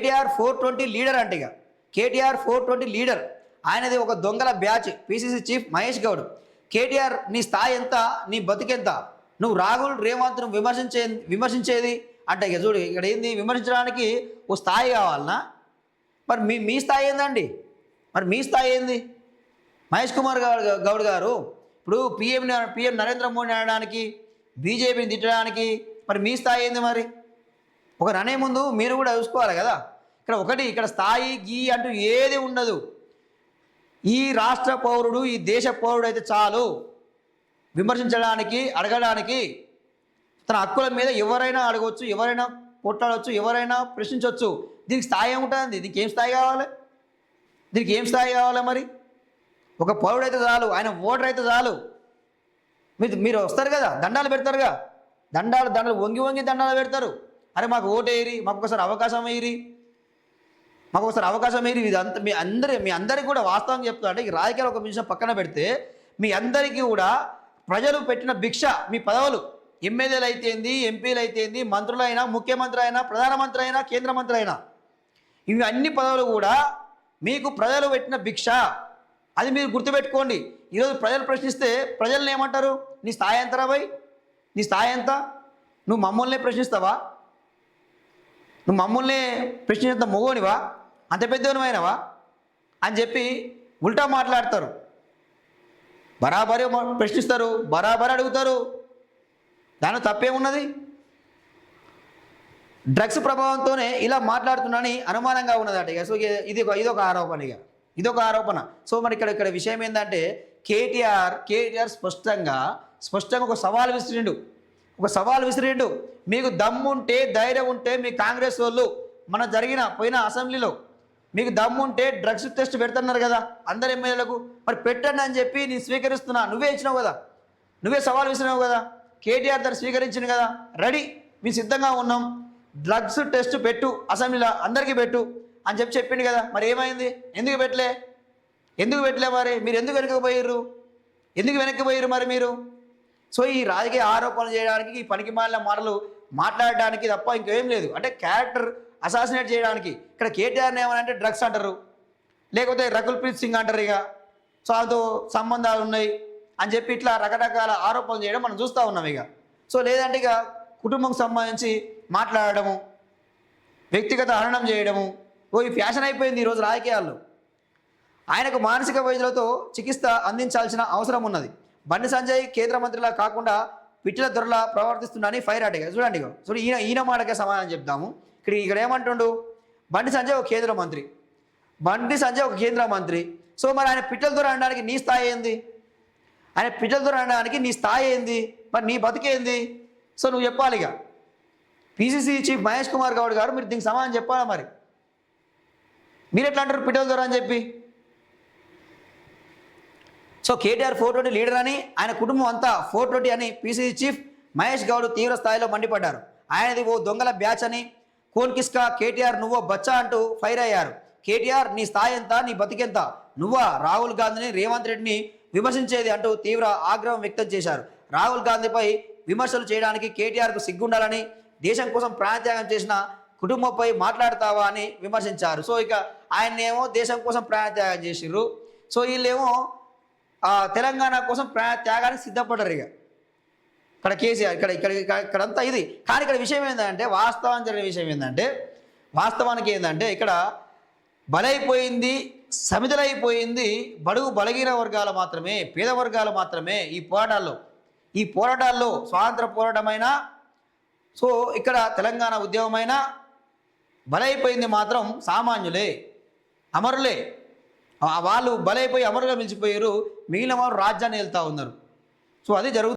KTR 420 leader అంటే ఇక KTR 420 leader. ఆయనది ఒక దొంగల batch. PCC chief Mahesh Goud. KTR నీ స్థాయి ఎంత, నీ బతికెంత? నువ్వు రాహుల్ రేవంత్ను విమర్శించేది అంటే ఇక చూడు, ఇక్కడ ఏంది, విమర్శించడానికి ఓ స్థాయి కావాలనా? మరి మీ స్థాయి ఏందండి? మరి మీ స్థాయి ఏంది? మహేష్ కుమార్ గౌడ్ గారు ఇప్పుడు పిఎం నరేంద్ర మోడీ అనడానికి, బీజేపీని తిట్టడానికి మరి మీ స్థాయి ఏంది? మరి ఒక అనే ముందు మీరు కూడా చూసుకోవాలి కదా. ఇక్కడ స్థాయి గీ అంటూ ఏది ఉండదు. ఈ రాష్ట్ర పౌరుడు, ఈ దేశ పౌరుడు అయితే చాలు విమర్శించడానికి, అడగడానికి. తన హక్కుల మీద ఎవరైనా అడగవచ్చు, ఎవరైనా కొట్లాడవచ్చు, ఎవరైనా ప్రశ్నించవచ్చు. దీనికి స్థాయి ఏముంటుంది? దీనికి ఏం స్థాయి కావాలి? మరి ఒక పౌరుడు అయితే చాలు, ఆయన ఓటర్ అయితే చాలు. మీరు వస్తారు కదా, దండాలు పెడతారుగా, దండాలు వంగి దండాలు పెడతారు. అరే మాకు ఓటు వేయరి, మాకు ఒకసారి అవకాశం వేయరి, ఇదంతా మీ అందరికీ కూడా వాస్తవంగా చెప్తా. అంటే ఈ రాజకీయాలు ఒక నిమిషం పక్కన పెడితే మీ అందరికీ కూడా ప్రజలు పెట్టిన భిక్ష మీ పదవులు. ఎమ్మెల్యేలు అయితేంది, ఎంపీలు అయితేంది, మంత్రులైనా, ముఖ్యమంత్రి అయినా, ప్రధానమంత్రి అయినా, కేంద్ర మంత్రి అయినా, ఇవి అన్ని పదవులు కూడా మీకు ప్రజలు పెట్టిన భిక్ష. అది మీరు గుర్తుపెట్టుకోండి. ఈరోజు ప్రజలు ప్రశ్నిస్తే ప్రజలను ఏమంటారు? నీ స్థాయి ఎంతరా భయ్? నీ స్థాయి ఎంత? నువ్వు మమ్మల్నే ప్రశ్నిస్తావా? నువ్వు మమ్మల్ని ప్రశ్నించేంత మొగోనివా? అంత పెద్దవనివైనవా అని చెప్పి ఉల్టా మాట్లాడతారు. బరాబరే ప్రశ్నిస్తారు, బరాబర్ అడుగుతారు. దాని తప్పేమున్నది? డ్రగ్స్ ప్రభావంతోనే ఇలా మాట్లాడుతున్నాని అనుమానంగా ఉన్నదట. ఇక సో ఇదొక ఆరోపణ. సో మరి ఇక్కడ విషయం ఏంటంటే కేటీఆర్ స్పష్టంగా ఒక సవాల్ విసిరిండు. మీకు దమ్ముంటే, ధైర్యం ఉంటే, మీ కాంగ్రెస్ వాళ్ళు పోయిన అసెంబ్లీలో మీకు దమ్ముంటే డ్రగ్స్ టెస్ట్ పెడుతున్నారు కదా అందరు ఎమ్మెల్యేలకు, మరి పెట్టండి అని చెప్పి నేను స్వీకరిస్తున్నా. నువ్వే ఇచ్చినావు కదా, నువ్వే సవాల్ విసినావు కదా. కేటీఆర్ దాన్ని స్వీకరించింది కదా, రెడీ, మేము సిద్ధంగా ఉన్నాం, డ్రగ్స్ టెస్ట్ పెట్టు, అసెంబ్లీలో అందరికీ పెట్టు అని చెప్పిండు కదా. మరి ఏమైంది? ఎందుకు పెట్టలే? మరి మీరు ఎందుకు వెనక్కిపోయారు మరి మీరు? సో ఈ రాజకీయ ఆరోపణలు చేయడానికి, ఈ పనికిమాలిన మాటలు మాట్లాడడానికి తప్ప ఇంకేం లేదు. అంటే క్యారెక్టర్ అసాసినేట్ చేయడానికి. ఇక్కడ కేటీఆర్ని ఏమనంటే డ్రగ్స్ అంటారు, లేకపోతే రకుల్ ప్రీత్ సింగ్ అంటారు. ఇక సో అదో సంబంధాలు ఉన్నాయి అని చెప్పి ఇట్లా రకరకాల ఆరోపణలు చేయడం మనం చూస్తూ ఉన్నాం. ఇక సో లేదంటే ఇక కుటుంబంకి సంబంధించి మాట్లాడడము, వ్యక్తిగత హరణం చేయడము, ఈ ఫ్యాషన్ అయిపోయింది ఈరోజు రాజకీయాల్లో. ఆయనకు మానసిక వైద్యులతో చికిత్స అందించాల్సిన అవసరం ఉన్నది. బండి సంజయ్ కేంద్ర మంత్రిలా కాకుండా పిచ్చిల దొరలా ప్రవర్తిస్తున్నాడని ఫైర్ అటగా. చూడండి ఈయన మాటకే సమాధానం చెప్తాము. ఇక్కడ ఏమంటుండు? బండి సంజయ్ ఒక కేంద్ర మంత్రి. సో మరి ఆయన పిట్టల దొర అనడానికి నీ స్థాయి ఏంది? మరి నీ బతికేంది? సో నువ్వు చెప్పాలి. ఇక పిసిసి చీఫ్ మహేష్ కుమార్ గౌడ్ గారు మీరు దీనికి సమాధానం చెప్పాలా? మరి మీరు ఎట్లా అంటారు పిట్టల దొర అని చెప్పి? సో కేటీఆర్ 420 లీడర్ అని, ఆయన కుటుంబం అంతా 420 అని పిసిసి చీఫ్ మహేష్ గౌడ్ తీవ్ర స్థాయిలో మండిపడ్డారు. ఆయనది ఓ దొంగల బ్యాచ్ అని, కోన్ కిస్కా, కేటీఆర్ నువ్వో బచ్చా అంటూ ఫైర్ అయ్యారు. కేటీఆర్ నీ స్థాయి ఎంత, నీ బతికెంత? నువ్వా రాహుల్ గాంధీని, రేవంత్ రెడ్డిని విమర్శించేది అంటూ తీవ్ర ఆగ్రహం వ్యక్తం చేశారు. రాహుల్ గాంధీపై విమర్శలు చేయడానికి కేటీఆర్కు సిగ్గుండాలని, దేశం కోసం ప్రాణత్యాగం చేసిన కుటుంబంపై మాట్లాడతావా అని విమర్శించారు. సో ఇక ఆయన్నేమో దేశం కోసం ప్రాణత్యాగం చేసిర్రు, సో వీళ్ళేమో తెలంగాణ కోసం త్యాగానికి సిద్ధపడ్డారు. ఇక ఇక్కడ కేసీఆర్ ఇక్కడంతా ఇది. కానీ ఇక్కడ విషయం ఏంటంటే, వాస్తవానికి ఏంటంటే ఇక్కడ బలైపోయింది, సమిధలైపోయింది బడుగు బలహీన వర్గాలు మాత్రమే, పేద వర్గాలు మాత్రమే. ఈ పోరాటాల్లో స్వాతంత్ర పోరాటమైనా, సో ఇక్కడ తెలంగాణ ఉద్యమమైనా బలైపోయింది మాత్రం సామాన్యులే, అమరులే. వాళ్ళు బలైపోయి అమరుగా మిలిచిపోయారు, మిగిలిన వారు రాజ్యాన్ని వెళ్తూ ఉన్నారు. సో అది జరుగుతుంది.